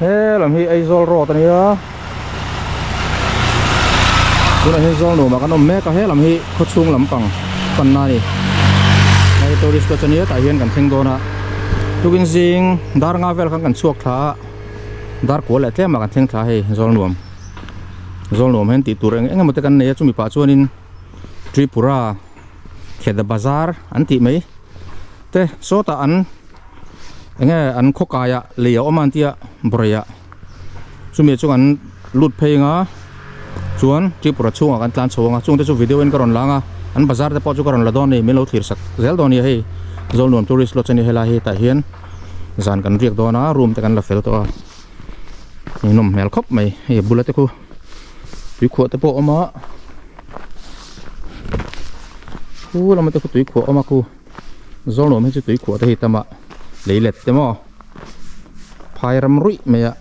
làm hi ai zol ro tani á cái này hi zol nổ mà cái nó mẹ cái làm hi khó chung lắm bằng phần này này tôi đi cho tani tại hiện cần thinh đô na tu kinh zing dar nga vel cần suộc thá dar của lại thế mà cần thinh thá hi zol nuông hen ti tur anh em một cái này chúng mình bảo chuan in Tripura khét bazar anh ti mấy thế số ta anh khóc kaya liều om anh tia bơi chúng mình anh lút pay ngã chuan Tripura chung anh tan chung chung thế chung video anh còn langa anh bazar thế bao chung còn là đòn này mình lâu thiệt sắc zel đòn này hay zol nuông tourist lot này hay là hay tại hiện dàn cần việc đó na room thế cần là phải to nôm mel khóc mày hay bullet thế cô túi khóa tới bộ mà làm cái túi khóa mà cô do nó mới chỉ túi khóa thì tama lấy lệch thế mà phai ram rụi mày ạ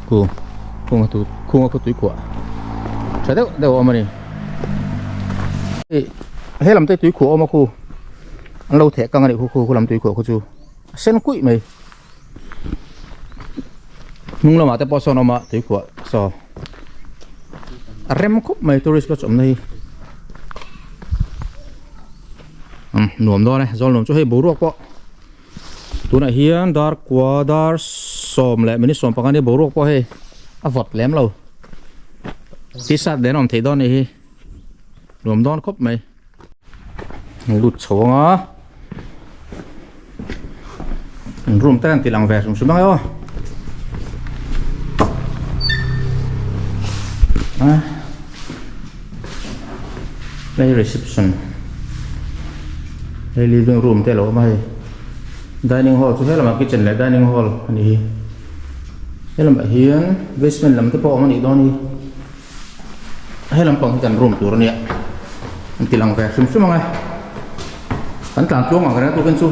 cô không có túi khóa trái đâu đâu mà này hết làm cái túi khóa mà cô anh lâu thẻ căng này cô làm túi khóa cô chú sen quỷ mày nung lama te poso nama tui khua so rem khop mai tourist lot chom nei nuam do ne zol nom chu hei boruak po tuna hian dar kwa dar som le mini som pangani boruak po hei avot lem lo ti sat den om thei don nei hi nuam don khop mai lut chonga room tan ti lang ve sum sumang yo đây reception đây living room thế lo mai dining hall chú hết là mà kitchen lại dining hall này hết là mà hiền basement làm cái bộ mà này đó đi hết làm bằng cái room tour này anh ti lang về sum sum ngay anh làm chuông mà cái đó tôi bên su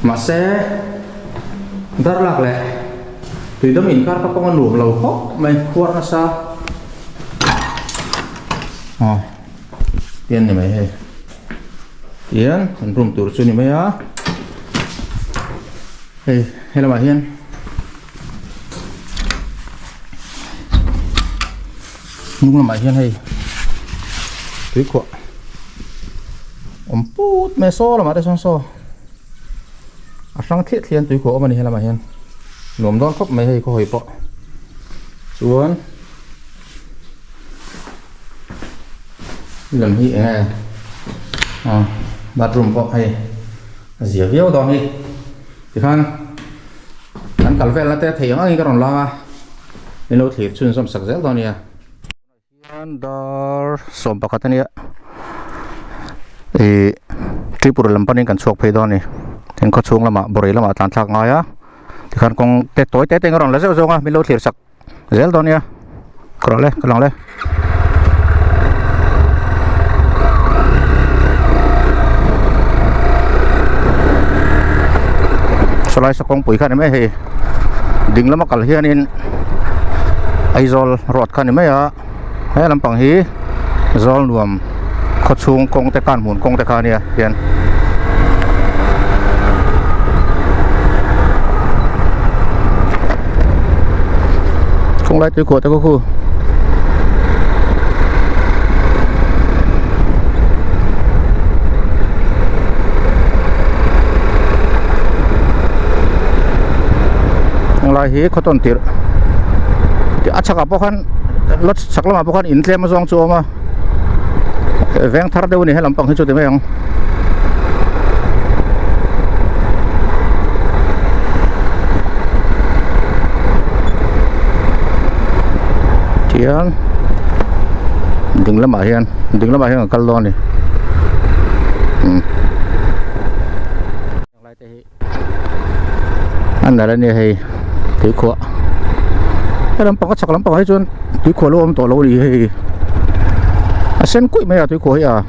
mà xe rất lạc lẽ tùy đó mình cắt các con luồng lầu khóc mày khuất nó sao tiền này mày hay tiền mình rung tụt xuống này mày á hay là mày hiền nhưng là mày hiền hay túi quạ pút mày so là mà đây so sang thiết thiên túi quạ mà này hay là mày hiền nuông đón khóc mấy hay có hồi bọ xuống làm gì nghe bathroom bọ hay dĩa véo đó đi thì khăn anh cả về là té thấy anh cái còn lo nên lâu thì chuyên xong sạch dễ đó nè dar som bạc cái này thì Tripura làm bên cần chuộc phải đó nè thì có chuông là mà bồi là mà tàn thạc ngay á thì khăn con tết tối tết tên cái rồng là rất giống mình lâu thiệt sặc dễ đó nha còn lên cái lòng lên sau này sẽ con bụi khăn này mấy đỉnh lắm mà cả hiện in aizol rọt khăn này mấy à hay làm bằng hí zol nuông khó chung con tết can muốn con tết can này hiện không lấy túi của tôi có khu lại hi có tổn tiền thì chắc là bao khăn lót chắc là bao khăn in thêm mà giống chỗ mà veng thar đâu này hay làm bằng hết chỗ thế mấy không hiền đừng lắm mà hiền ở Calon này anh là đây này túi khóa cái làm bằng chắc lắm bằng hết trơn túi khóa luôn tổ lâu đi sen quỷ mấy à túi khóa à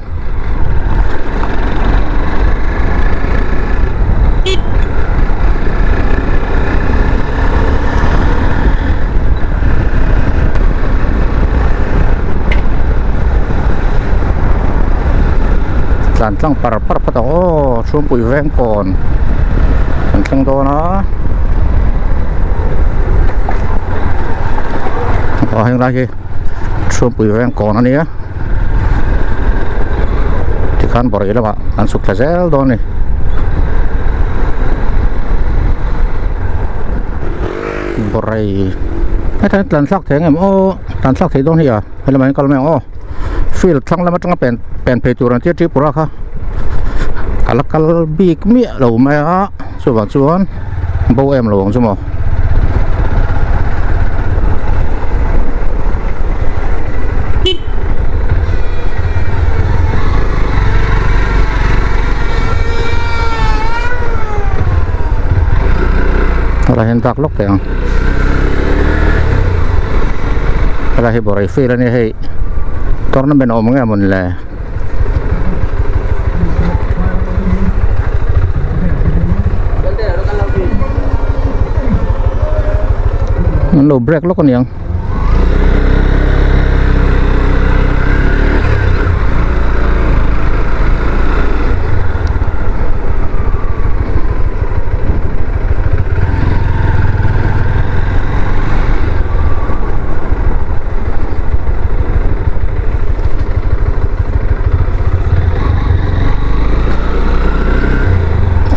đàn tăng bắt đầu xuống bụi ven còn tăng to nó có hành ra kia xuống bụi ven còn nó nè thì khán bỏ đấy là bạn ăn sụp là dễ đó này bỏ đấy cái lần sắc thế em ô lần sắc thế đó này à hay là mấy con mèo ô feel thằng là mất thằng pen pay turan tiết trip ra kha kalakal big mía lẩu mày á số vạn chuan bố em lẩu chứ mà là hiện tại lúc thế à là hiện bỏ phê là này hay tournament ôm nghe mình là nó break lúc con nhang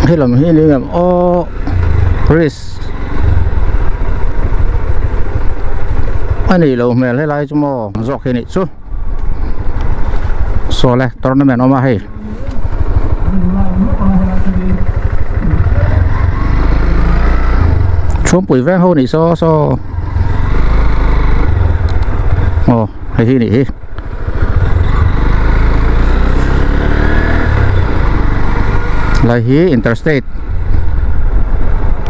hay làm hay làm ô risk anh này lâu mẹ lấy lại cho mò dọc cái này chứ số này tournament nó mà hay xuống bụi ven hô này so ồ hay hi này là hi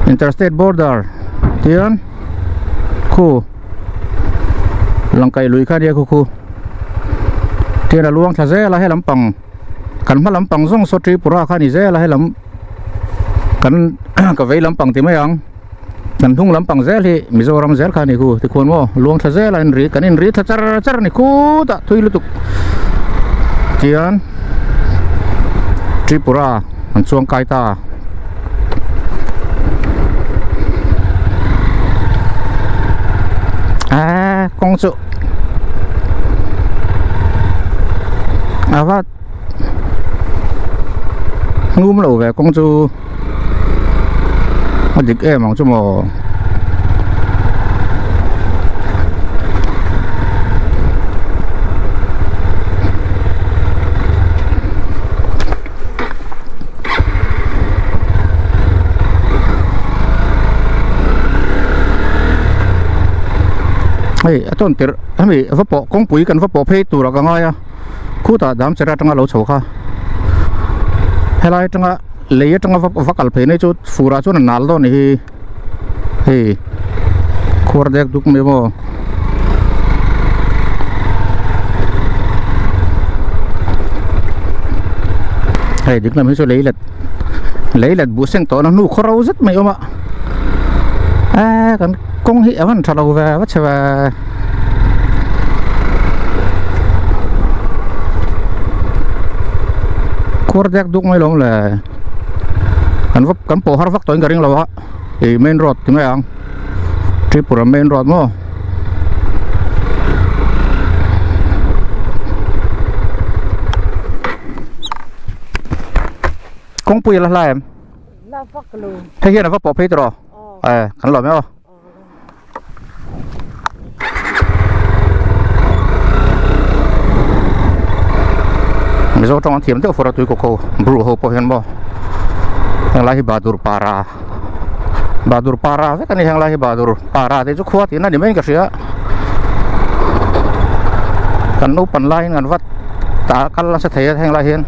interstate border tiền khu lòng cây lùi khai đi khu tiền là luang thà dễ là hay lắm bằng cần mất lắm bằng giống số tri pura khai đi dễ là hay lắm cần cả vậy lắm bằng thì mấy ông cần thung lắm bằng dễ thì Mizoram dễ khai đi khu thìควรว่าluang thà dễ là in rí cần in rí thà char này khu ta thui lụt tiền Tripuraมันช่วงไกลตากงสุว่างูมหลูvề công chu mà dịch em bằng cho mòต้นเต๋อทำไมว่าปอกงปุ๋ยกันว่าปอเพตัวเราก็ง่ายอ่ะคู่ตาดำจะได้จังหวะเราโฉค่ะเฮ้ยจังหวะเลยจังหวะว่ากัลเพนี่จุดฟูราจุดนั่นตัวนี่เฮ้ยขวดเด็กดุกไม่บ่เฮ้ยดึกนั่นไม่ใช่เลยเล็ดบุษเซนตัวนั้นนู่นเขาเราจัดไม่เอามากันกงเหี้ยมันทะเลาะว่าวัชวาขวดเด็กดุกไม่ลงเลยกันโปหาฟักตัวเองก็เรื่องเราวะเมนรถที่ไหนอ่ะทริปเราเมนรถมั้งกงปุยละลายละฟักลูให้เห็นนะฟักปอเพชรหรอขันหล่อไหมวะมิโซะตรงนั้นเทียมเท่าฟอร์ตุยโกโก้บรูโฮพอเห็นบ่yang lahir Badur Para kan yang lahir Badur Para itu kuat ini di mana kasih ya kan open line kan wat tak kalah setia yang lahir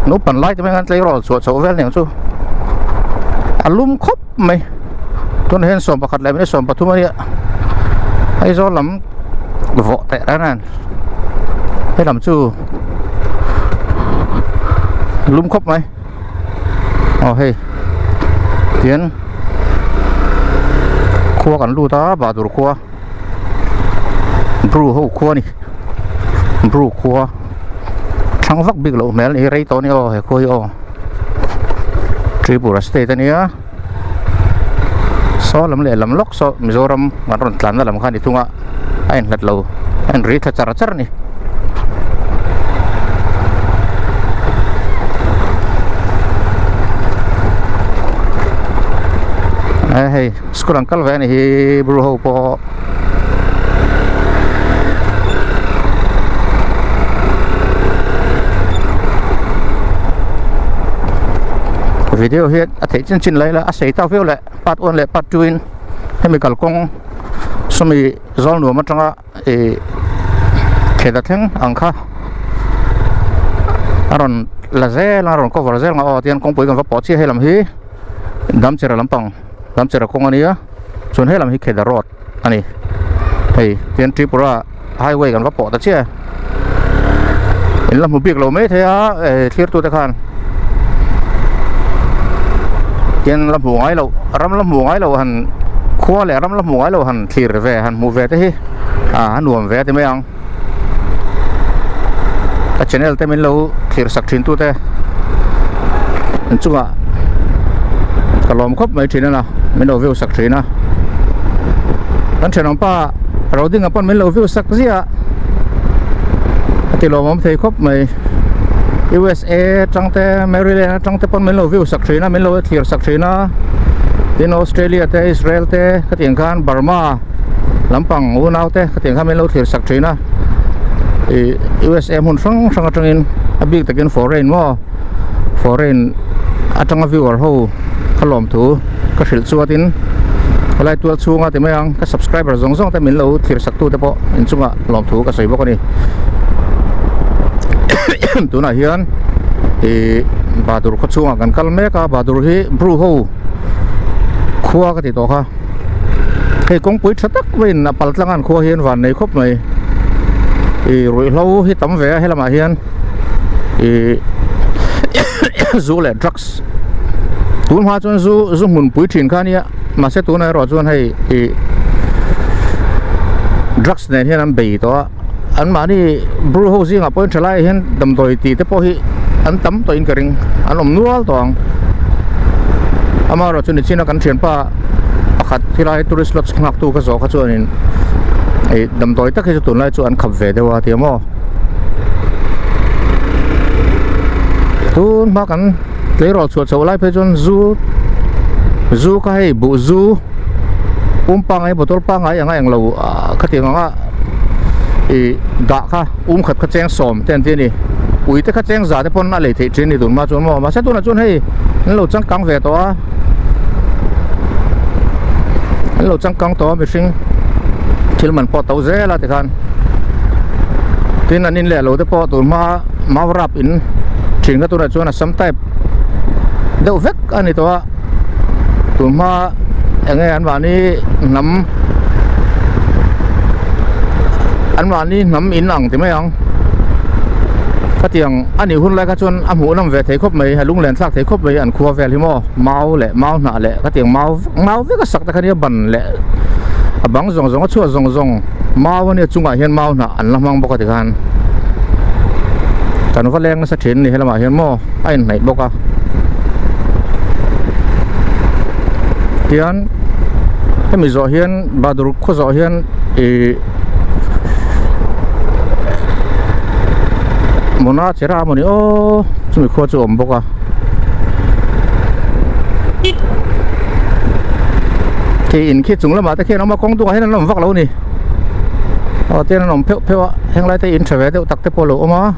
open line cuma kan telur suat vel yang tu alum kop mai tuan hen som pakat lem ni som patu mana ai zo lam vok teh kan ai lam tu lum kop mai hey tiền khuaกันลู่ตาบาดูขวาบรูหูขวานี่บรูขวา thang vak big lo mel ni rei to ni o he khoi o Tripura state ania so lam le lam lok so Mizoram ngaron tlan lam khan itunga ain lat lo an ri tha char ni hey school uncle ve ni hi bru ho po video hiện thấy chân chân lấy là sẽ tao phiêu lại bắt ôn lại bắt chuin hay mình cần công xong mình do nữa mà trong á thể đặt thêm ăn kha aron là dễ là aron có vợ dễ mà tiền công bồi còn có bỏ chia hay làm hi đám chơi là làm bằng đám chơi là công anh ấy chuẩn hay làm hi kể đã rót anh ấy thì tiền Tripura highway còn có bỏ ta chia làm một việc lâu mấy thế á thiệt tôi ta khan tiền làm hồ ngay lâu ram làm hồ ngay lâu hẳn khoa lẽ ram làm hồ ngay lâu hẳn thìr về hẳn mua về thế hẳn nuông về thế mấy ông cái channel thế mình lâu thìr sạc chín tu thế chung à cái lồng khóc mấy chín nào mình lâu view sạc chín à anh channel ông pa rồi đi ngapon mình lâu view sạc gì à thì lồng ông thấy khóc mấy USA trong te Maryland trong te pon mình lâu view sạc chín à mình lâu thìr sạc chín à in Australia te Israel te cái tiếng khan Burma làm bằng u nào te cái tiếng khan mình lâu thìr sạc chín à USA mun sang sang trong in abi ta gen foreign atang viewer ho khalom thu ka hril chuatin lai tual chunga te mayang ka subscriber zong te min lo thir sak tu te po in chunga lom thu ka sei bok ani tuna hian badur kho chunga kan kal me ka badur hi bru ho khuwa ka ti to kha hei kong pui thatak win na paltlangan khuwa hian van nei khop mai rồi lâu hi tấm vé hay là mà hiền du lệ drugs tuôn hoa chuan du muốn bùi trình khá nia mà sẽ tuôn này rồi chuan hay drugs này hiền làm bể đó anh mà đi bru ho gì ngap point trở lại hiền đầm tỏi tì tế po hi anh tắm tỏi in cái ring anh om nual toang ama rồi chuan china kan thian pa pakhat thilai tourist lot ngak tu ka zo kha chuan in đầm tối tất khi tụi lại chọn khập về đâu thì mà tụi mà cần lấy rồi chuột sầu lại phải chọn du cái bộ du pang ấy botol pang ấy anh lâu cái tiếng ngã đã kha khát cái chén sòm tên thế này ui cái chén giả thế pon lại thì trên này tụi mà chọn mà sẽ tụi là chọn hay lâu trắng căng về đó lâu trắng căng đó mình sinh chỉ mình po tàu dễ là thì kan tin anh in lẻ lâu thế po tụi mà rap in chính cái tụi này cho nó sắm tay đâu vét anh ấy to tụi mà nghe anh bảo đi nắm anh bảo đi nắm in lặng thì mấy ông cái tiếng anh ấy hun lại cái chuyện anh muốn làm về thấy khóc mấy hay lung lên sắc thấy khóc mấy anh khua về thì mau nã lẹ cái tiếng mau với cái sắc cái này bẩn lẹ bang zong chua zong mau ne chunga hian mau na an lamang boka ti kan kan valeng sa thin ni helama hian mo ain nei boka tian hemi zo hian badur kho zo hian mona chera moni o chumi kho chu om boka thì in khi chúng là mà tới khi nó mà công tung hay là nó vắt lâu nè tiền nó phèo phèo hàng lại tới in trở về tới tắc tới polo mà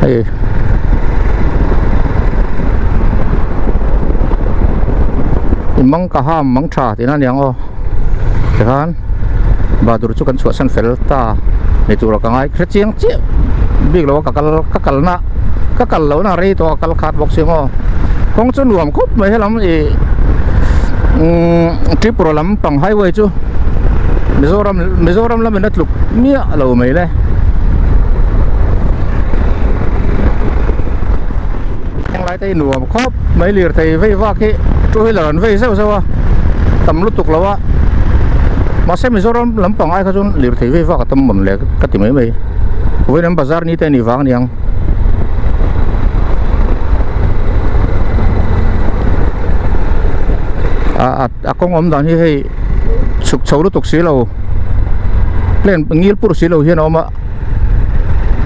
hay măng cá ham măng trà thì nó nhang thế kan bà tụi chúng cần chuột săn phèo ta này tụi nó càng ai khét chiang chiếc biết là các cal lâu na rây to cal khát bọc xiêm mà công chân luồng cúp mấy lắm thì Tripura lắm bằng highway chứ Mizoram là mình đất lục mía lâu mấy đây anh lại tay nùa khóc mấy liệt thầy vây va cái trôi là vây sao à tầm lúc tục lâu á mà xem Mizoram lắm bằng ai cái chốn liệt thầy vây va cái tầm mình lẹ cái tìm mấy với nắm bazar ní tên ní vàng đi ăn akong om dan hi hei suk chawlu tuk si lo len ngil pur si lo hian oma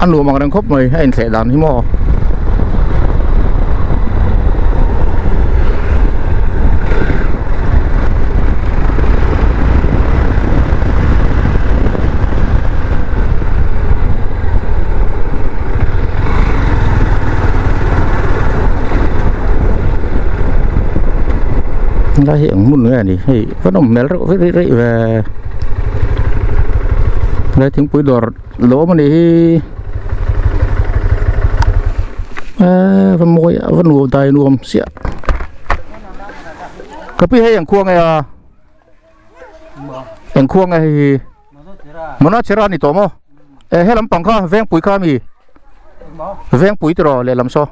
an lu mang rang khop mai ein the dan hi mo la hiện mun nữa này hay vẫn còn mel rất về đây tiếng cuối đỏ lỗ mà đi vẫn môi vẫn nuông tay nuông xịa cái pi hayอย่างkhuang này àอย่างkhuang này mà nó chơi ra này tổ mò hay làm bằng kha ven bụi kha mi ven bụi rồi lại làm sao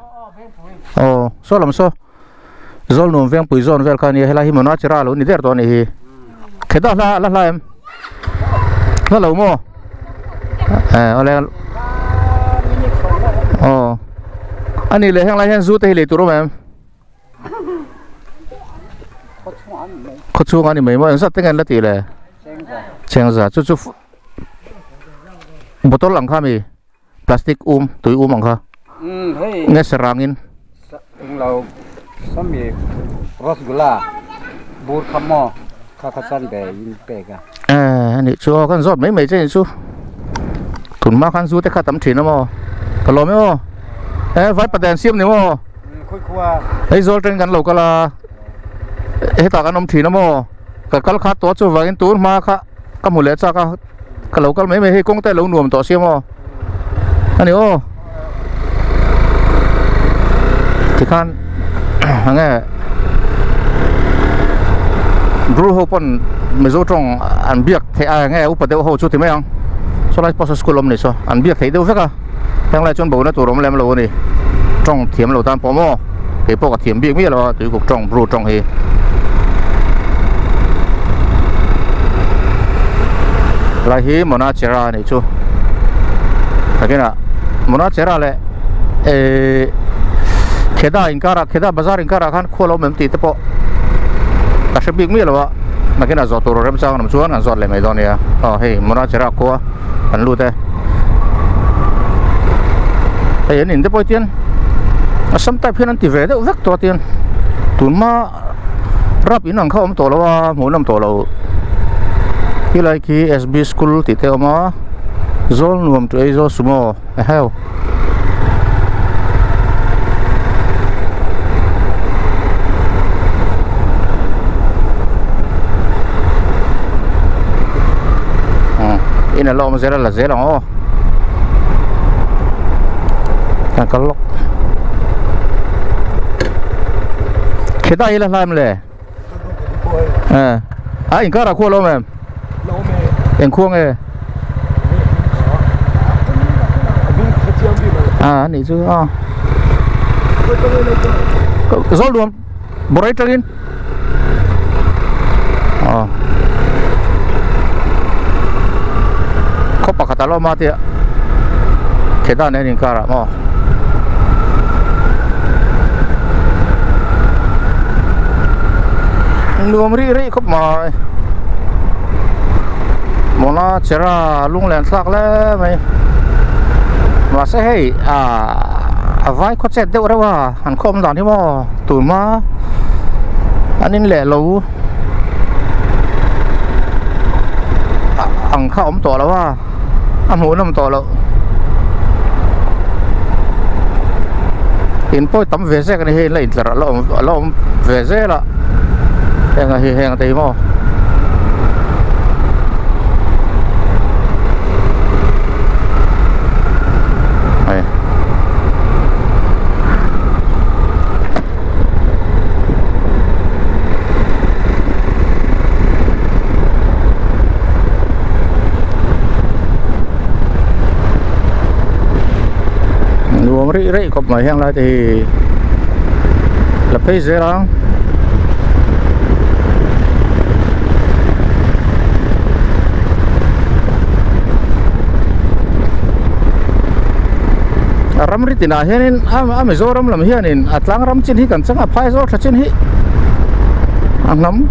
sao làm sao zol num veng pui zon vel khani hela hi mona chira lo ni der to ni hi kheda la em la lo mo ole ani le hang la hen zu te le tu ro em ko chu ani mai mo sa tengan la ti le cheng za chu botol lang kha mi plastic tui ang kha nge sarangin lo sami rosgula bur khamo khakhasan be in pega ni chu kan zot mấy chen chu thun ma kan zu te kha tam thin mo ka lo me mo vai padan siam ni mo khoi khwa ei zol tren kan lo kala ta kan om thin mo ka kal kha to chu wangin tur ma kha ka mu le cha ka lo kal mấy he kong te lo nuam to siam mo ani thì kan nghe bru hopon mezo trong an biak the nghe upa deu ho chu ti mai so lai posa school om ni so an biak thei deu veka tang lai chon bo na turom lem lo ni trong thiam lo tan pomo ke po ka thiam biak mi lo tu kok trong bru trong hi lai hi mona chera ni chu takena mona chera le kheda inkara kheda bazar inkara khan kholo mem ti te po ka shebik mi lo ma kena zo to rem chang nam chuan an zot le mai don ya hei mona chera ko an lu te ai in te po tien asam ta phian an ti ve de vek to tien tun ma rap in ang khom to lo wa mo nam to lo hi lai ki SB school ti te ma zol nuam tu ei zo sumo heo ina lo ma zera la zera kan kalok kheda ila lam le in kara ko lo mem en khuang ni chu zol duam borai tagin khopa khata lo ma tia kheda ne nin kara mo nuam ri khop ma mona chera lung len sak le mai ma se hei vai kho chet deu rewa han khom dan hi mo tu ma anin le lo ang kha om to la wa amu nam to lo in poi tam ve se kan he lai tla lo ve se la heng te mo ai nuông ri cọp mà hang lại thì là phải dễ lắm ram ri tina hianin ame zo ram lam hianin atlang ram chin hi kan changa phai zo tha chin hi ang nắm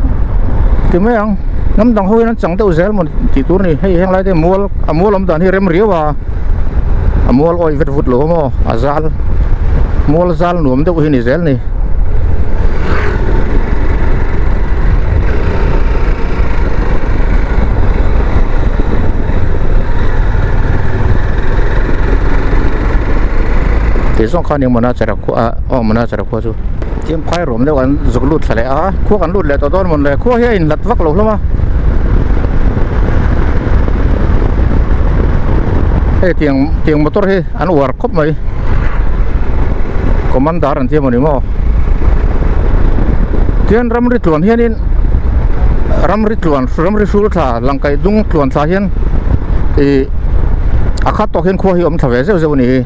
thì mấy ông nắm đồng hôi nó chẳng tao dễ một chỉ tuần này hay hay lại thì mua làm tàn thì rem riêu à mua oi vết vụt lỗ mà zal mua zal nuông tao hình này dễ này thì xong khai những món ăn chả qua món ăn chả qua chú tiêm khai rộm đấy anh dục lụt phải à khua anh lụt lại tao một lại khua hay lật vắt lỗ lắm à hey tiếng motor hey anh war khop mày commander anh tiêm một điểm mà tiêm ram rit luan hiền ram rit sul thà lang kai dung luan thà hiền thì akhat to hiền khua hi om thà về rêu này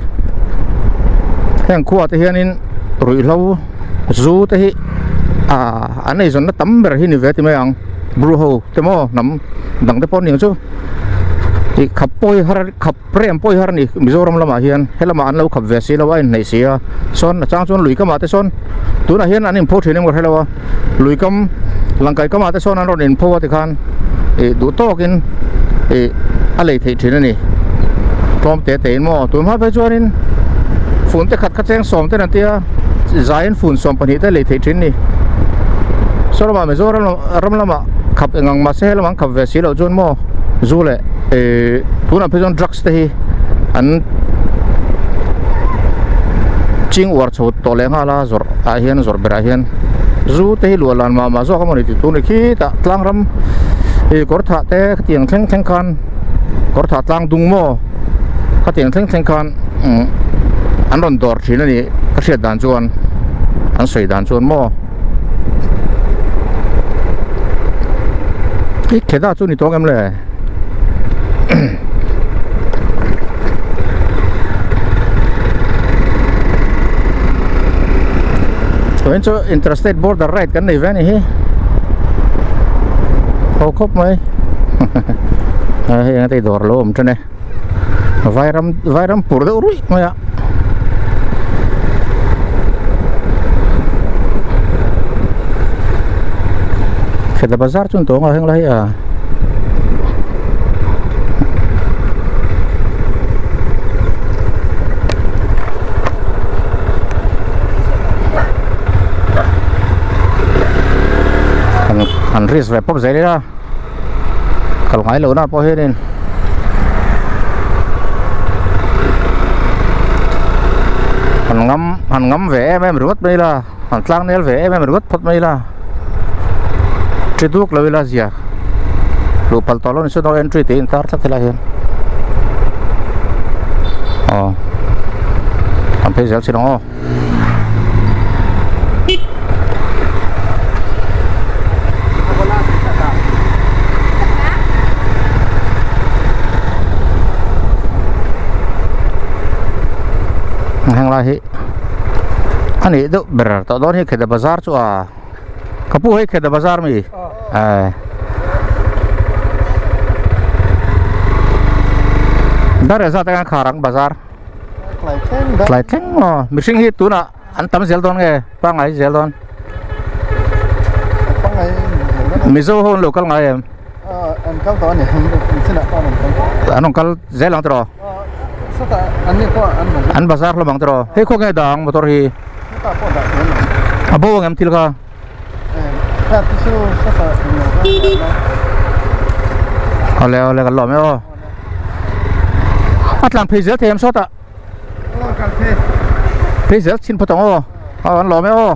heng khua thì hiền rủi lâu zu te hi anh ấy zon na tam ber hi ni ve ti mai ang bru ho te mo nam dang te pon ning chu thì khap poi prem poi har ni mizoram lama hian helama an lo khap ve si lawa in nei sia son chang chon lui kama te son tu na hian an in pho thinem gor helawa lui kam langkai kama te son an ron in pho ti khan e du to kin e alei thei thina ni tom te mo tu ma pe chuanin phun te khat cheng som te nan tia zain phun som pani te lei thei thin ni sorama mizoram ram lama khap engang ma se lamang khap ve si lo chon mo zule tuna phejon drugs te hi an ching war chho to le nga la zor a hian zor bera hian zu te hi lualan ma zo ka moni ti tu ni khi ta tlang ram kor tha te tiang theng khan kor tha tlang dung mo ka tiang theng khan an ron dor thina ni ka hriat dan chuan an sei dan chuan mo ki kheda chu ni tong em le When so interstate border right kan nei ve ni hi ho khop mai he ngai dor lo om chane vairam pur de urui maya kheda bazar chun to nga heng lai à anh riêng về pop giấy đấy ra kalau ngai lo na po he din han ngam về em ruột đây là han tlang nel về em ruột phot đây là cheduk la zia lu pal tolon so no entry te intar ta la hen am pe zel sino hang lahi ani do berar to don hi kheda bazar chu a kapu hi kheda bazar mi dar za ta kharang bazar lai theng mo missing hi tu na an tam zel don nge pa ngai zel don mizo hon local ngai em an kal to ni sina pa man anong kal zel ang tro an bazar lo bang tro he ko nge dang motor hi abo ngam til ka ole kan lo me o atlang phezel them so ta phezel chin photong o an lo me o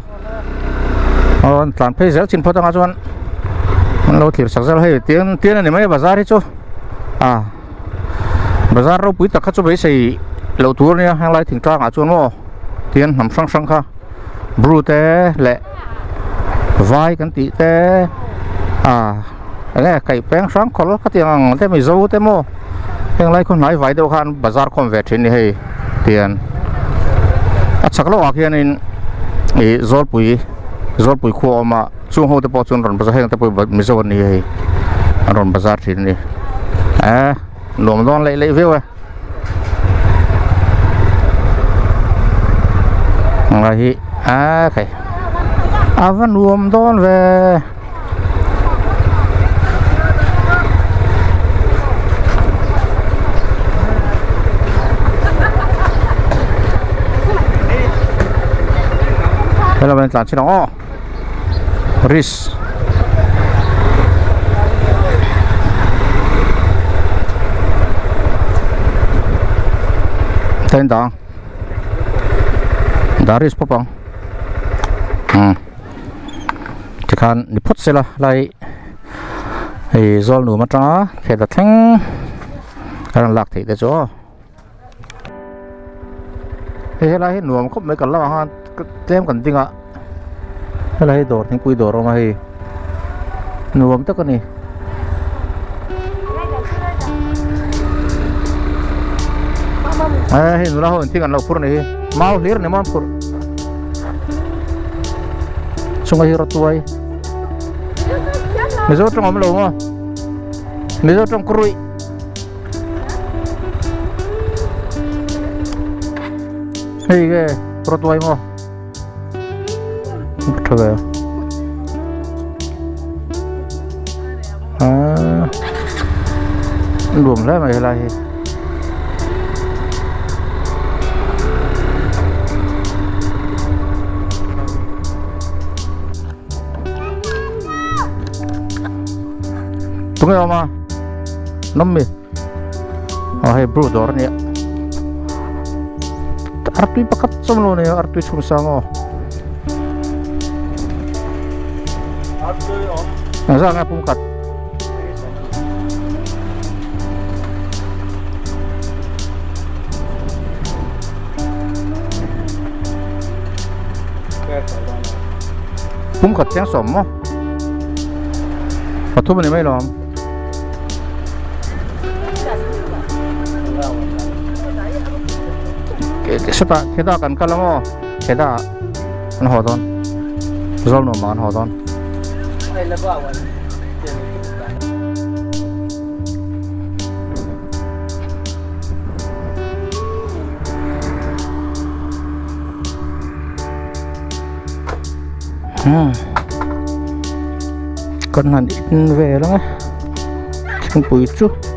tlang phezel chin photong a chuan an lo thlir sak zel he tian ani mai bazar hi chu bazar ro pui tak kha chu be sei lo tur nia hang lai thing tlang a chuan mo tian nam sang kha bru te le vai kan ti te nghe kai peng sang khol ka tiang te mi zo te mo heng lai khon lai vai do khan bazar khom ve thin ni hei tian achak lo akian in zol pui kho ma chung ho te po chun ron bazar heng te pui mi zo ni hei ron bazar thin ni lom don lei view ngai hi kai avan lom don ve เราเป็นหลานชิโนริสเต้นดังดาริสปะปังที่คันนิพุทธเสละไล่ไอ้โซลหนูมาจ้าแค่ตัดทิ้งการหลักที่เดี๋ยวจ้าเฮ้ยอะไรหนูมันคบไม่กันแล้วฮะเล่มกันจริงอ่ะอะไรโดดทิ้งปุยโดดออกมาให้หนูมันตะกันนี่เฮ้ยหนูเราเห็นที่กันเราพูดนี่เมาเลี้ยงเนี่ยมันพูดช่วงที่รถตัวไม่รู้ตรงไหนมั้งไม่รู้ตรงกรุยเฮ้ยแกรถตัวมั้งถูกแล้วรวมแล้วไม่อะไรตรงนี้ออกมาน้ำมีให้บรูดอร์เนี่ยอาร์ตุยปักกัดสมโลเนี่ยอาร์ตุยชุ่มซางอ๋อนั่นซะงั้นปุ่มกัดปุ่มกัดเสียงสมอ๋อปัทุบมันไม่ล้อมkita akan kalau mau kita an hodon zol no man hodon con hẳn ít về lắm á không bụi chút